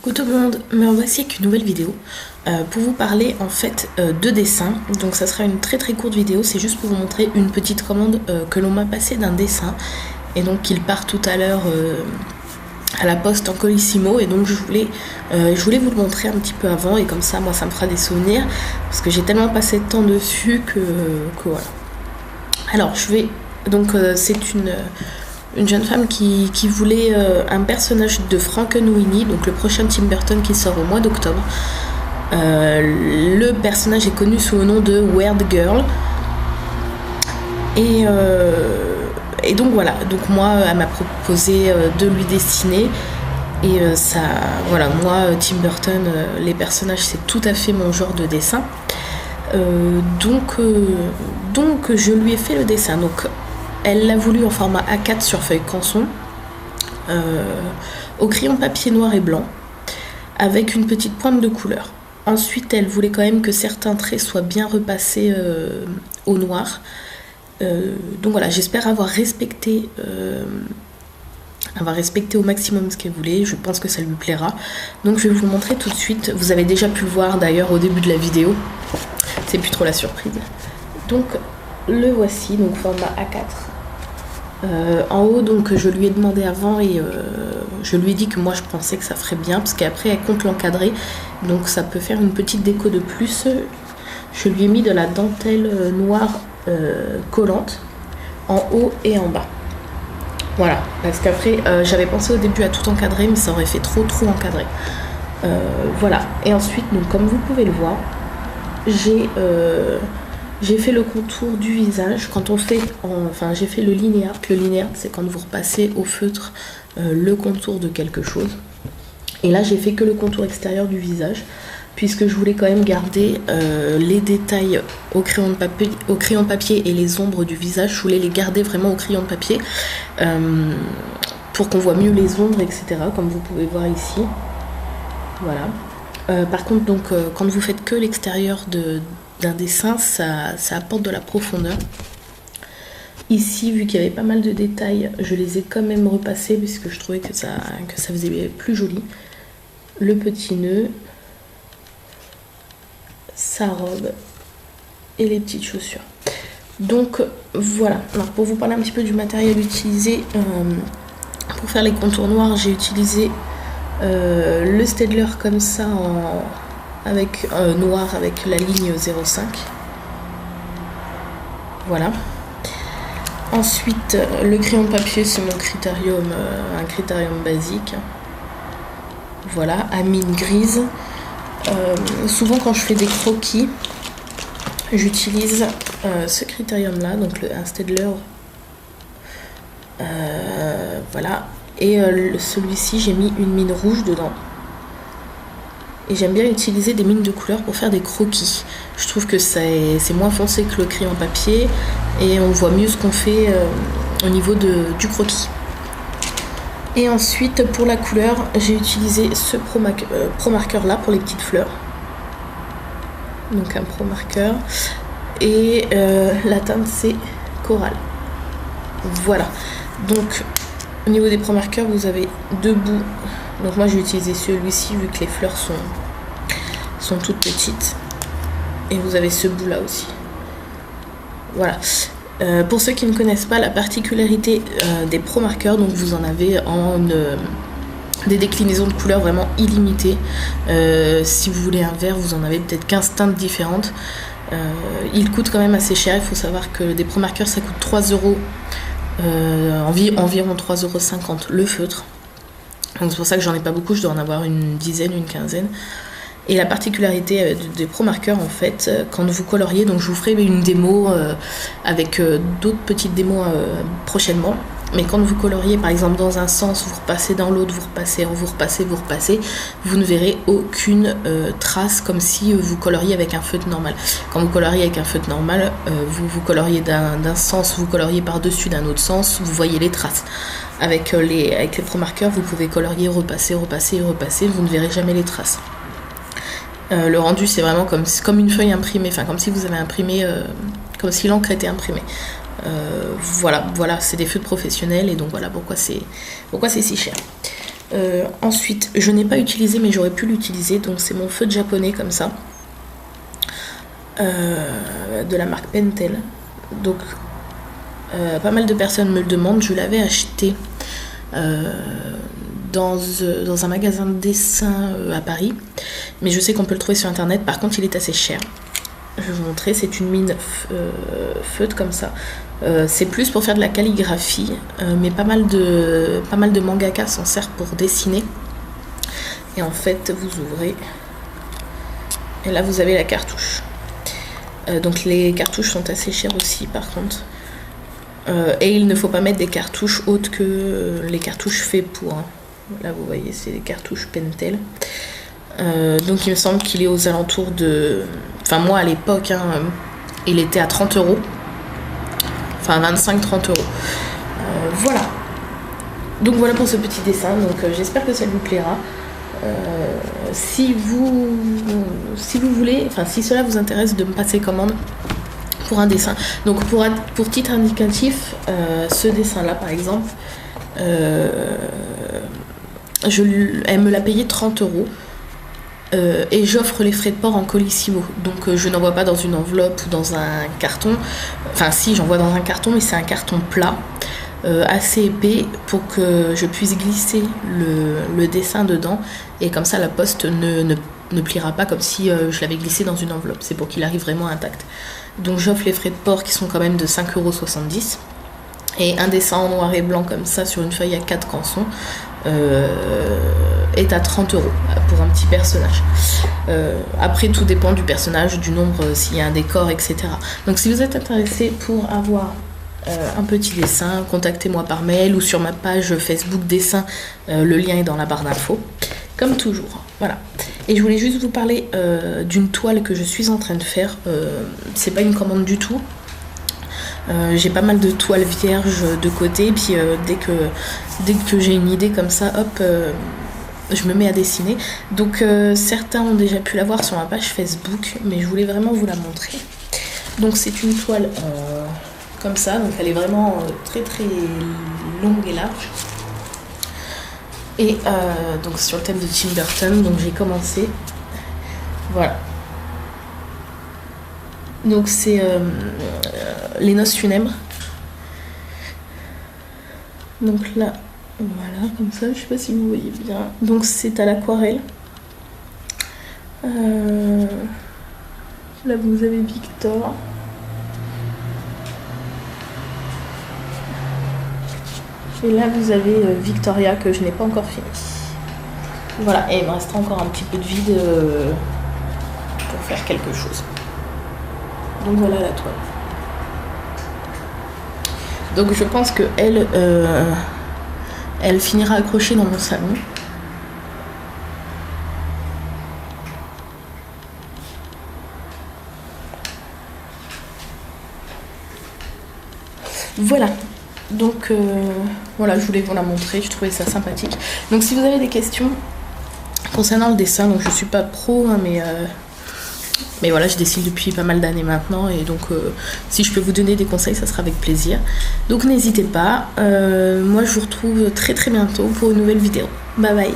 Coucou tout le monde, me voici avec une nouvelle vidéo pour vous parler en fait de dessin. Donc ça sera une très courte vidéo, c'est juste pour vous montrer une petite commande que l'on m'a passée d'un dessin. Et donc il part tout à l'heure à la poste en Colissimo, et donc je voulais vous le montrer un petit peu avant, et comme ça moi ça me fera des souvenirs, parce que j'ai tellement passé de temps dessus que voilà. Alors c'est une jeune femme qui voulait un personnage de Frankenweenie, donc le prochain Tim Burton qui sort au mois d'octobre. Le personnage est connu sous le nom de Weird Girl. Et donc voilà, donc moi elle m'a proposé de lui dessiner. Et voilà, moi Tim Burton, les personnages c'est tout à fait mon genre de dessin. Donc je lui ai fait le dessin. Donc elle l'a voulu en format A4 sur feuille canson, au crayon papier noir et blanc, avec une petite pointe de couleur. Ensuite, elle voulait quand même que certains traits soient bien repassés au noir. Donc voilà, j'espère avoir respecté au maximum ce qu'elle voulait. Je pense que ça lui plaira. Donc je vais vous le montrer tout de suite. Vous avez déjà pu le voir d'ailleurs au début de la vidéo. C'est plus trop la surprise. Donc le voici, donc format A4. En haut, donc je lui ai demandé avant, et je lui ai dit que moi je pensais que ça ferait bien, parce qu'après elle compte l'encadrer, donc ça peut faire une petite déco de plus. Je lui ai mis de la dentelle noire collante en haut et en bas. Voilà, parce qu'après j'avais pensé au début à tout encadrer, mais ça aurait fait trop encadré. Voilà, et ensuite, donc comme vous pouvez le voir, j'ai fait le contour du visage. Quand on fait, j'ai fait le linéaire. Le linéaire, c'est quand vous repassez au feutre le contour de quelque chose. Et là, j'ai fait que le contour extérieur du visage, puisque je voulais quand même garder les détails au crayon papier et les ombres du visage. Je voulais les garder vraiment au crayon de papier pour qu'on voit mieux les ombres, etc. Comme vous pouvez voir ici. Voilà. Par contre, donc, quand vous faites que l'extérieur d'un dessin, ça apporte de la profondeur. Ici, vu qu'il y avait pas mal de détails, je les ai quand même repassés, puisque je trouvais que ça faisait plus joli. Le petit nœud, sa robe et les petites chaussures. Donc voilà. Alors, pour vous parler un petit peu du matériel utilisé pour faire les contours noirs, j'ai utilisé le Staedtler comme ça avec noir avec la ligne 0,5. Voilà. Ensuite, le crayon de papier, c'est mon critérium, un critérium basique. Voilà, à mine grise. Souvent quand je fais des croquis, j'utilise ce critérium là, donc un Staedtler. Voilà. Et celui-ci, j'ai mis une mine rouge dedans. Et j'aime bien utiliser des mines de couleur pour faire des croquis. Je trouve que c'est moins foncé que le crayon papier, et on voit mieux ce qu'on fait au niveau du croquis. Et ensuite, pour la couleur, j'ai utilisé ce Pro Marker là pour les petites fleurs. Donc un Pro Marker. Et la teinte, c'est Coral. Voilà. Donc au niveau des Pro Markers, vous avez deux bouts. Donc moi j'ai utilisé celui-ci vu que les fleurs sont toutes petites. Et vous avez ce bout là aussi. Voilà. Pour ceux qui ne connaissent pas la particularité des Pro Markers, donc vous en avez des déclinaisons de couleurs vraiment illimitées. Si vous voulez un vert, vous en avez peut-être 15 teintes différentes. Ils coûtent quand même assez cher. Il faut savoir que des Pro Markers ça coûte 3 €. Environ 3,50 € le feutre. Donc c'est pour ça que j'en ai pas beaucoup, je dois en avoir une dizaine, une quinzaine. Et la particularité des Pro Markers, en fait, quand vous coloriez, donc je vous ferai une démo avec d'autres petites démos prochainement. Mais quand vous coloriez par exemple dans un sens, vous repassez dans l'autre, vous repassez, vous ne verrez aucune trace, comme si vous coloriez avec un feutre normal. Quand vous coloriez avec un feutre normal, vous coloriez d'un sens, vous coloriez par-dessus d'un autre sens, vous voyez les traces. Avec les Pro Markers, vous pouvez colorier, repasser, vous ne verrez jamais les traces. Le rendu, c'est vraiment comme une feuille imprimée, enfin comme si vous avez imprimé, comme si l'encre était imprimée. Voilà, c'est des feutres professionnels, et donc voilà pourquoi c'est si cher. Ensuite, je n'ai pas utilisé mais j'aurais pu l'utiliser, donc c'est mon feutre japonais comme ça, de la marque Pentel. Donc pas mal de personnes me le demandent. Je l'avais acheté dans un magasin de dessin à Paris, mais je sais qu'on peut le trouver sur internet. Par contre il est assez cher. Je vais vous montrer, c'est une mine feutre comme ça. C'est plus pour faire de la calligraphie, mais pas mal de mangaka s'en servent pour dessiner. Et en fait, vous ouvrez, et là vous avez la cartouche. Donc les cartouches sont assez chères aussi par contre. Et il ne faut pas mettre des cartouches autres que les cartouches faites pour. Là vous voyez, c'est des cartouches Pentel. Donc il me semble qu'il est aux alentours de... Enfin moi à l'époque, il était à 30 €. Enfin 25-30 €. Voilà. Donc voilà pour ce petit dessin. Donc j'espère que ça vous plaira. Si vous voulez, enfin si cela vous intéresse de me passer commande pour un dessin. Donc pour titre indicatif, ce dessin là par exemple, elle me l'a payé 30 €. Et j'offre les frais de port en colissimo, donc je n'envoie pas dans une enveloppe ou dans un carton. Enfin si, j'envoie dans un carton, mais c'est un carton plat, assez épais, pour que je puisse glisser le dessin dedans, et comme ça la poste ne pliera pas comme si je l'avais glissé dans une enveloppe. C'est pour qu'il arrive vraiment intact. Donc j'offre les frais de port qui sont quand même de 5,70 €. Et un dessin en noir et blanc comme ça sur une feuille à 4 cançons est à 30 € pour un petit personnage. Après tout dépend du personnage, du nombre, s'il y a un décor, etc. Donc si vous êtes intéressé pour avoir un petit dessin, contactez-moi par mail ou sur ma page Facebook dessin, le lien est dans la barre d'infos, comme toujours. Voilà. Et je voulais juste vous parler d'une toile que je suis en train de faire. C'est pas une commande du tout. J'ai pas mal de toiles vierges de côté, puis dès que j'ai une idée comme ça, hop, je me mets à dessiner. Donc certains ont déjà pu la voir sur ma page Facebook, mais je voulais vraiment vous la montrer. Donc c'est une toile comme ça, donc elle est vraiment très très longue et large. Et donc sur le thème de Tim Burton, donc j'ai commencé. Voilà. Donc c'est les noces funèbres. Donc là, voilà, comme ça, je sais pas si vous voyez bien. Donc c'est à l'aquarelle. Là vous avez Victor. Et là vous avez Victoria que je n'ai pas encore fini. Voilà, et il me restera encore un petit peu de vide pour faire quelque chose. Donc voilà la toile. Donc je pense que elle finira accrochée dans mon salon. Voilà. Donc voilà, je voulais vous la montrer, je trouvais ça sympathique. Donc si vous avez des questions concernant le dessin, donc je suis pas pro, hein, mais voilà, je dessine depuis pas mal d'années maintenant, et donc si je peux vous donner des conseils, ça sera avec plaisir. Donc n'hésitez pas. Moi je vous retrouve très très bientôt pour une nouvelle vidéo. Bye bye.